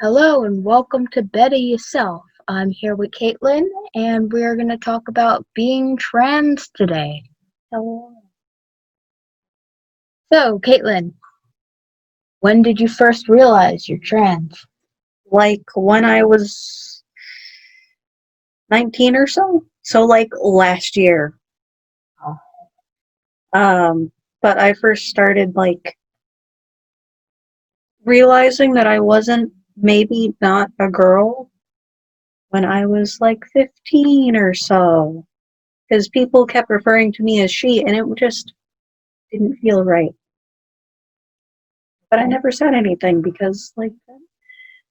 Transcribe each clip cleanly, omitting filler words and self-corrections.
Hello and welcome to Better Yourself. I'm here with Caitlin and we're going to talk about being trans today. Hello. So, Caitlin, when did you first realize you're trans? Like when I was 19 or so. So like last year. Um, but I first started like realizing that I wasn't maybe not a girl when I was like 15 or so. Because people kept referring to me as she and it just didn't feel right. But I never said anything because like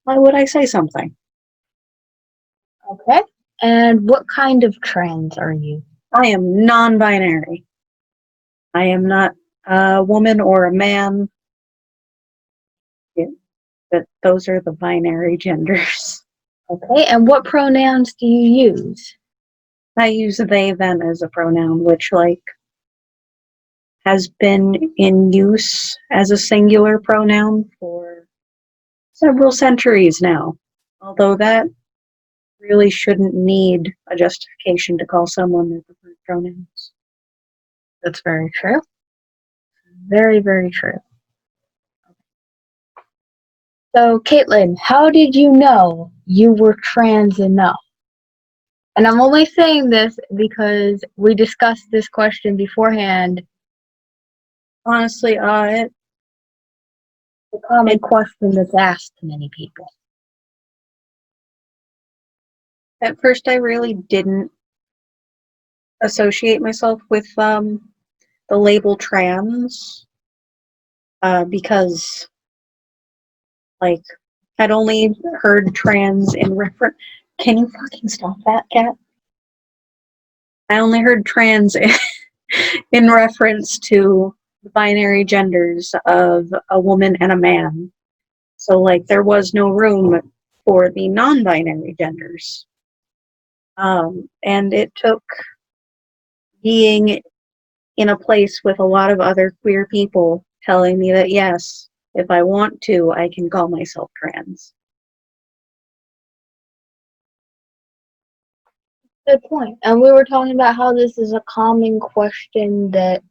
why would I say something? Okay. And what kind of trans are you? I am non-binary. I am not a woman or a man. But those are the binary genders. Okay. And what pronouns do you use? I use they, them as a pronoun, which like has been in use as a singular pronoun for several centuries now. Although that really shouldn't need a justification to call someone their preferred pronouns. That's very true. Very, very true. So, Caitlin, how did you know you were trans enough? And I'm only saying this because we discussed this question beforehand. Honestly, It's a common question that's asked to many people. at first I really didn't associate myself with the label trans because like I'd only heard trans in reference. Can you fucking stop that, cat? I only heard trans in reference to the binary genders of a woman and a man. So, like, there was no room for the non binary genders. And it took being in a place with a lot of other queer people telling me that, yes, if I want to, I can call myself trans. Good point. And we were talking about how this is a common question that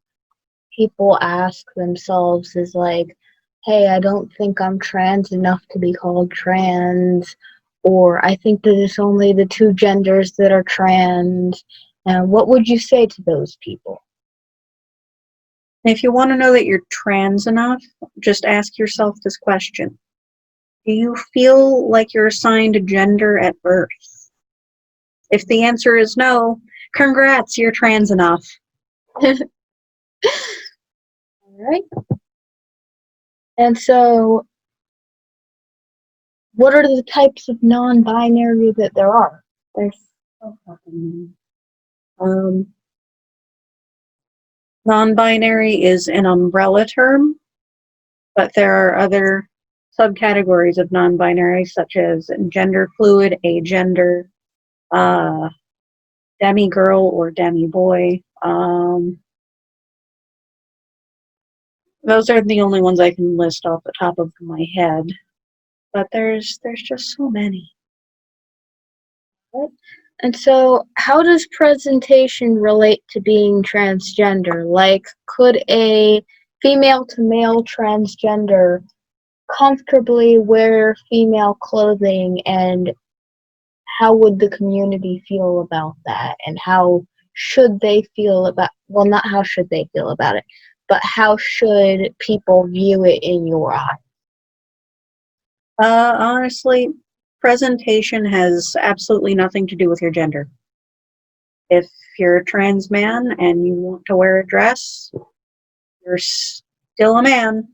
people ask themselves is like, hey, I don't think I'm trans enough to be called trans, or I think that it's only the two genders that are trans. And what would you say to those people? If you want to know that you're trans enough, just ask yourself this question. Do you feel like you're assigned a gender at birth? If the answer is no, congrats, you're trans enough. All right. And so, what are the types of non-binary that there are? There's so fucking many. Non-binary is an umbrella term, but there are other subcategories of non-binary, such as gender fluid, agender, demi-girl or demi-boy. Those are the only ones I can list off the top of my head. But there's just so many. And so, how does presentation relate to being transgender? Like, could a female to male transgender comfortably wear female clothing, and how would the community feel about that? And how should they feel about, well, not how should they feel about it, but how should people view it in your eyes? Honestly, presentation has absolutely nothing to do with your gender. If you're a trans man and you want to wear a dress, you're still a man.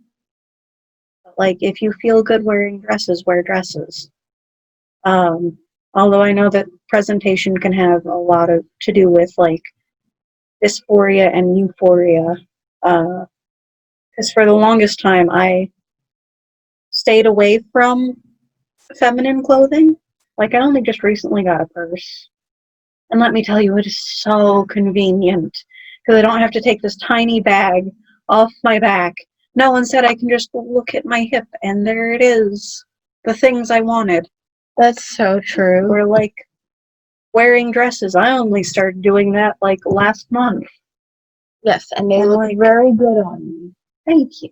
Like, if you feel good wearing dresses, wear dresses. Although I know that presentation can have a lot of to do with like dysphoria and euphoria. Because for the longest time, I stayed away from feminine clothing. Like, I only just recently got a purse. And let me tell you, it is so convenient because I don't have to take this tiny bag off my back. No, instead I can just look at my hip and there it is. the things I wanted. That's so true. Or like wearing dresses. I only started doing that like last month. Yes, and they And, look like, very good on you. thank you.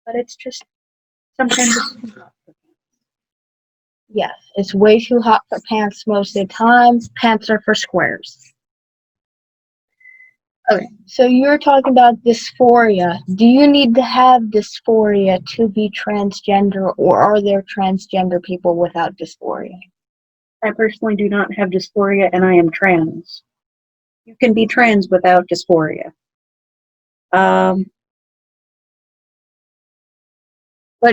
But it's just sometimes it's too hot. Yes, it's way too hot for pants most of the time. Pants are for squares. Okay, so you're talking about dysphoria. Do you need to have dysphoria to be transgender, or are there transgender people without dysphoria? I personally do not have dysphoria and I am trans. You can be trans without dysphoria. But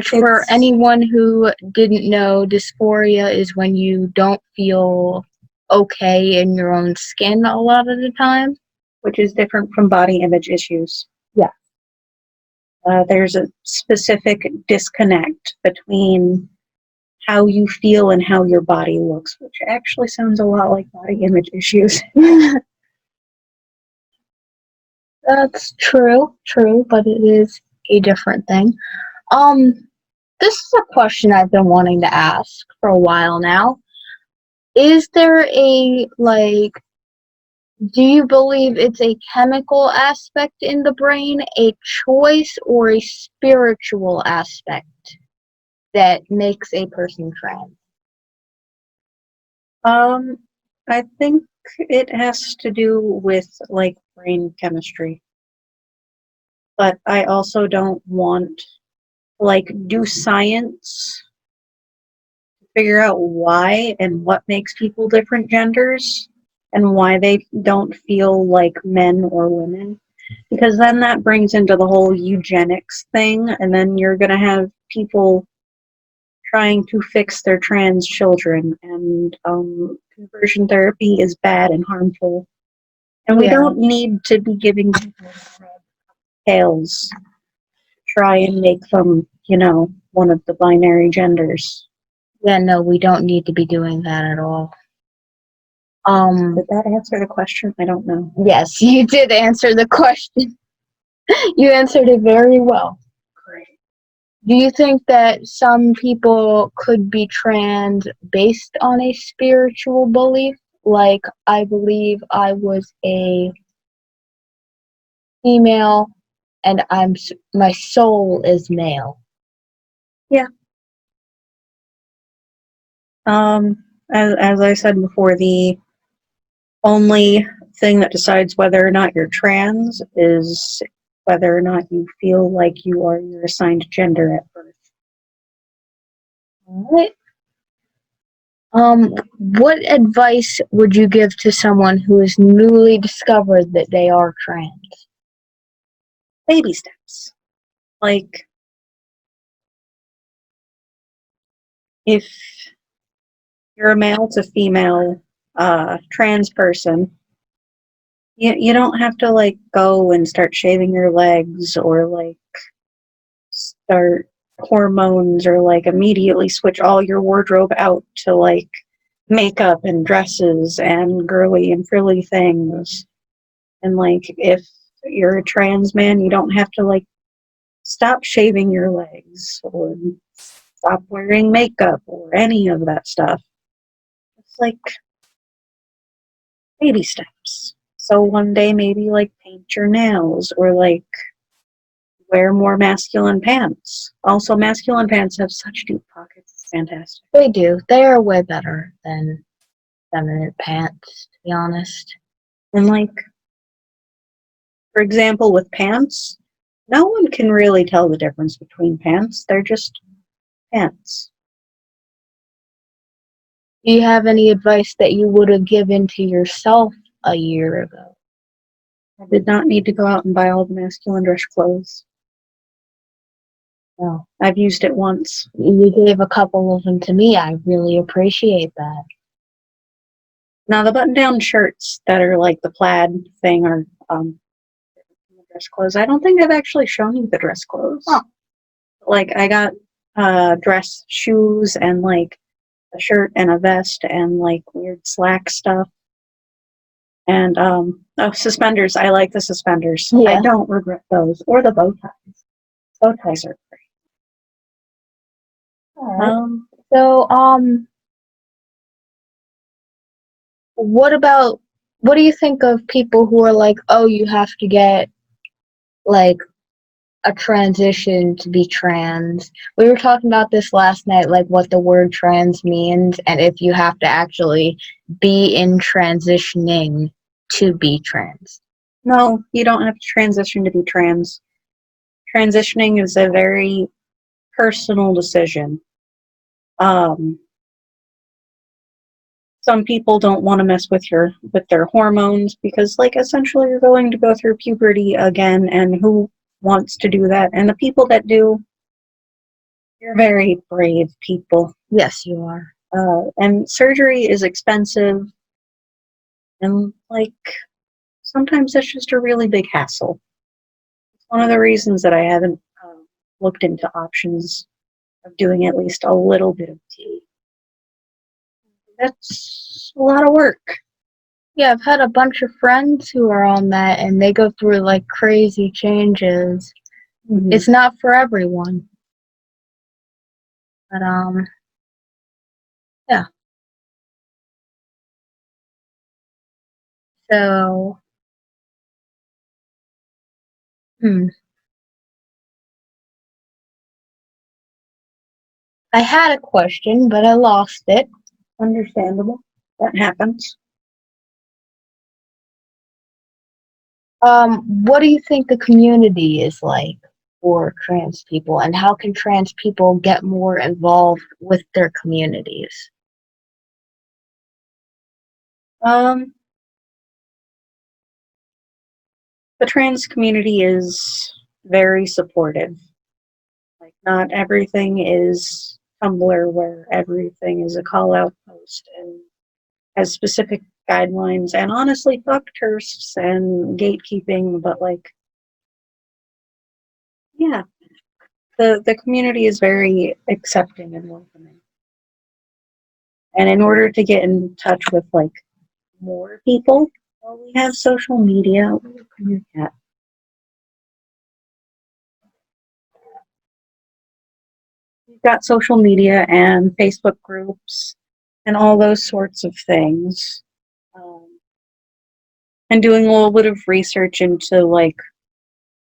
for It's anyone who didn't know, dysphoria is when you don't feel okay in your own skin a lot of the time. which is different from body image issues. Yeah. There's a specific disconnect between how you feel and how your body looks, which actually sounds a lot like body image issues. That's true, but it is a different thing. Um, this is a question I've been wanting to ask for a while now. Is there do you believe it's a chemical aspect in the brain, a choice, or a spiritual aspect that makes a person trans? I think it has to do with like brain chemistry. But I also don't want like do science to figure out why and what makes people different genders and why they don't feel like men or women. Because then that brings into the whole eugenics thing, and then you're going to have people trying to fix their trans children, and conversion therapy is bad and harmful. And we Yeah. don't need to be giving people tails to try and make them, one of the binary genders. Yeah, no, we don't need to be doing that at all. Did that answer the question? I don't know. Yes, you did answer the question. You answered it very well. Great. Do you think that some people could be trans based on a spiritual belief? Like, I believe I was a female and my soul is male. Yeah. As I said before, the only thing that decides whether or not you're trans is whether or not you feel like you are your assigned gender at birth. Alright. What advice would you give to someone who has newly discovered that they are trans? Baby steps. Like, if you're a male to female trans person, you don't have to like go and start shaving your legs or like start hormones or like immediately switch all your wardrobe out to like makeup and dresses and girly and frilly things. And like if you're a trans man, you don't have to like stop shaving your legs or stop wearing makeup or any of that stuff. It's like baby steps. So one day maybe like paint your nails or like wear more masculine pants. Also, masculine pants have such deep pockets. It's fantastic. They do. They are way better than feminine pants, to be honest. And like, for example, with pants, no one can really tell the difference between pants. They're just pants. Do you have any advice that you would have given to yourself a year ago? I did not need to go out and buy all the masculine dress clothes. No. I've used it once. You gave a couple of them to me. I really appreciate that. Now, the button-down shirts that are like the plaid thing are dress clothes. I don't think I've actually shown you the dress clothes. Oh. Like, I got dress shoes and like a shirt and a vest and like weird slack stuff. And suspenders. I like the suspenders. Yeah. I don't regret those. Or the bow ties. Bow ties are great. Alright. Um, So, what do you think of people who are like, oh, you have to get like a transition to be trans? We were talking about this last night, like what the word trans means, and if you have to actually be in transitioning to be trans. no, you don't have to transition to be trans. Transitioning is a very personal decision. Um, some people don't want to mess with their hormones because, like, essentially you're going to go through puberty again, and who wants to do that? And the people that do, you're very brave people. Yes, you are. And surgery is expensive, and like sometimes it's just a really big hassle. It's one of the reasons that I haven't looked into options of doing at least a little bit of tea. That's a lot of work. Yeah, I've had a bunch of friends who are on that, and they go through like crazy changes. Mhm. It's not for everyone, but yeah. So, hmm. I had a question, but I lost it. Understandable. That happens. What do you think the community is like for trans people, and how can trans people get more involved with their communities? Um, the trans community is very supportive. Like, not everything is Tumblr where everything is a call out post and has specific guidelines. And honestly, fuck tersts and gatekeeping, but like, yeah, the community is very accepting and welcoming. And in order to get in touch with like more people, well, we have social media. We've got social media and Facebook groups and all those sorts of things. Um, and doing a little bit of research into like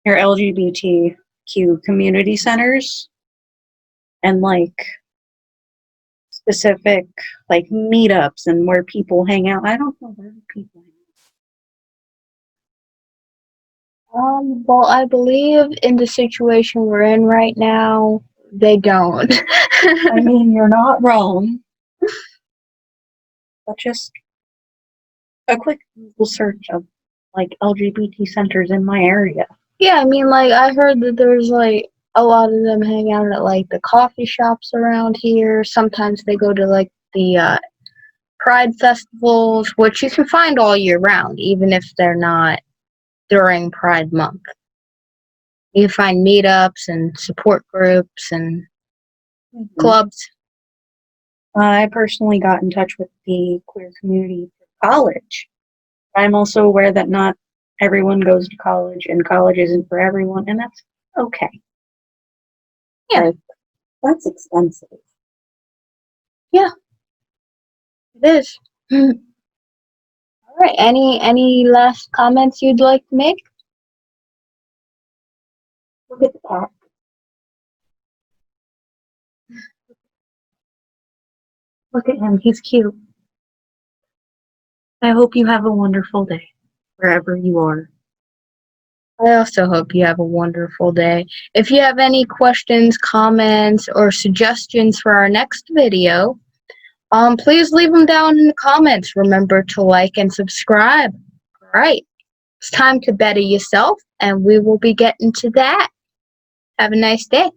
your LGBTQ community centers and like specific like meetups and where people hang out. I don't know where people hang Well, I believe in the situation we're in right now, they don't. out. I mean, you're not wrong, but just a quick Google search of like LGBT centers in my area. Yeah, I mean, like, I heard that there's like a lot of them hang out at like the coffee shops around here. Sometimes they go to like the pride festivals, which you can find all year round, even if they're not during Pride Month. You can find meetups and support groups and clubs. I personally got in touch with the queer community for college. I'm also aware that not everyone goes to college and college isn't for everyone, and that's okay. Yeah. Like, that's expensive. Yeah, it is. All right. Any last comments you'd like to make? Look at the cat. Look at him. He's cute. I hope you have a wonderful day wherever you are. I also hope you have a wonderful day. If you have any questions, comments, or suggestions for our next video, please leave them down in the comments. Remember to like and subscribe. All right. It's time to better yourself, and we will be getting to that. Have a nice day.